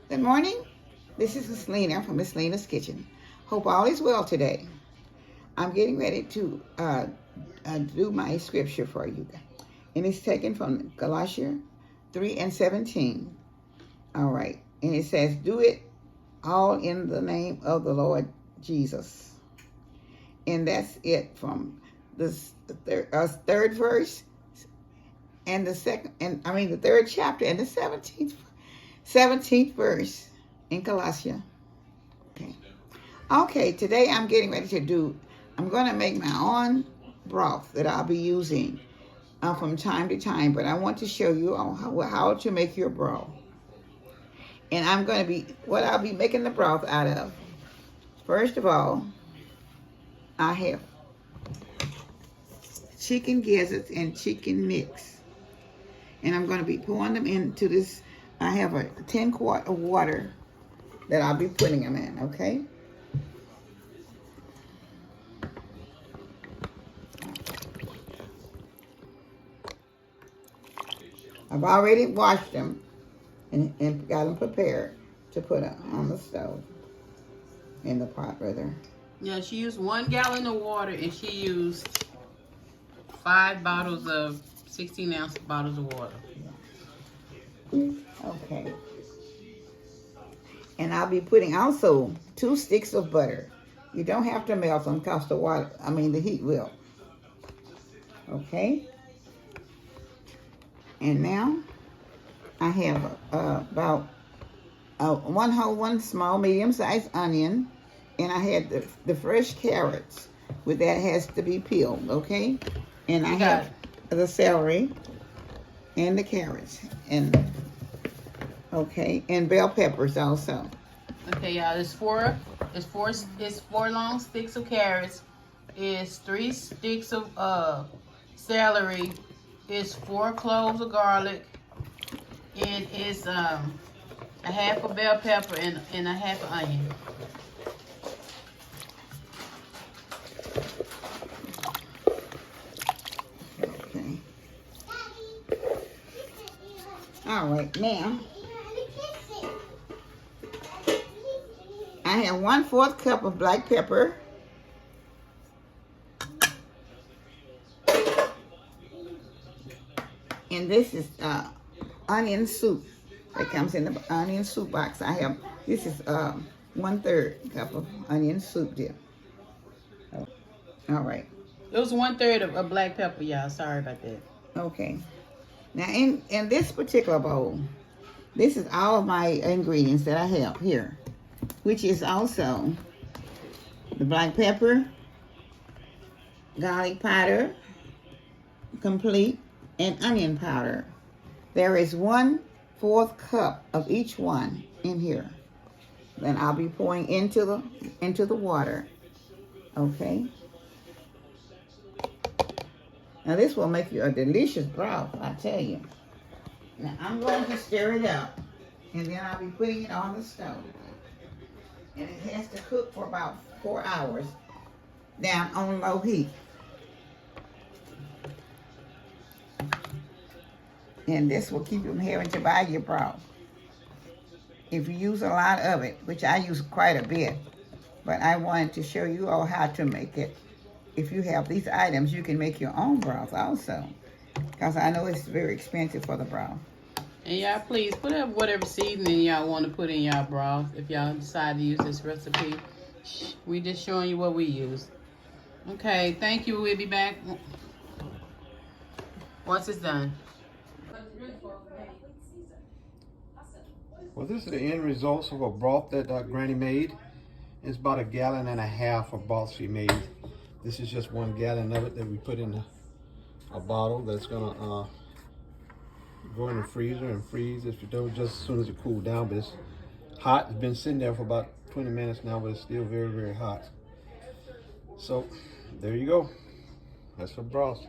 Good morning. This is Miss Lena from Miss Lena's Kitchen. Hope all is well today. I'm getting ready to do my scripture for you. And it's taken from Galatians 3:17. All right. And it says, do it all in the name of the Lord Jesus. And that's it from the third verse and the third chapter and the 17th verse in Colossians. Okay, today I'm getting ready I'm going to make my own broth that I'll be using from time to time, but I want to show you how to make your broth. And what I'll be making the broth out of. First of all, I have chicken gizzards and chicken mix. And I'm going to be pouring them into this. I have a 10 quart of water that I'll be putting them in, okay? I've already washed them and got them prepared to put on the stove, in the pot rather. Yeah, she used 1 gallon of water and she used 5 bottles of 16-ounce bottles of water. Okay. And I'll be putting also 2 sticks of butter. You don't have to melt them because the heat will. Okay. And now I have about one small medium-sized onion, and I had the fresh carrots, with that has to be peeled, okay? And I have the celery and the carrots, and bell peppers also. Okay, y'all. It's four long sticks of carrots. It's 3 sticks of celery. It's 4 cloves of garlic. It is a half a bell pepper and a half an onion. Okay. All right, now I have 1/4 cup of black pepper. And this is onion soup that comes in the onion soup box. This is 1/3 cup of onion soup there. All right. It was 1/3 of black pepper, y'all. Sorry about that. Okay. Now in this particular bowl, this is all of my ingredients that I have here, which is also the black pepper, garlic powder, complete, and onion powder. There is 1/4 cup of each one in here. Then I'll be pouring into the water. Okay. Now this will make you a delicious broth, I tell you. Now I'm going to stir it up, and then I'll be putting it on the stove. And it has to cook for about 4 hours down on low heat. And this will keep you from having to buy your broth. If you use a lot of it, which I use quite a bit, but I wanted to show you all how to make it. If you have these items, you can make your own broth also, because I know it's very expensive for the broth. And y'all, please put up whatever seasoning y'all want to put in y'all broth. If y'all decide to use this recipe, we just showing you what we use. Okay, thank you. We'll be back once it's done. Well, this is the end results of a broth that Granny made. It's about 1.5 gallons of broth she made. This is just 1 gallon of it that we put in a bottle that's gonna go in the freezer and freeze if you do, just as soon as it cools down. But it's hot. It's been sitting there for about 20 minutes now, but it's still very, very hot. So there you go. That's the broth.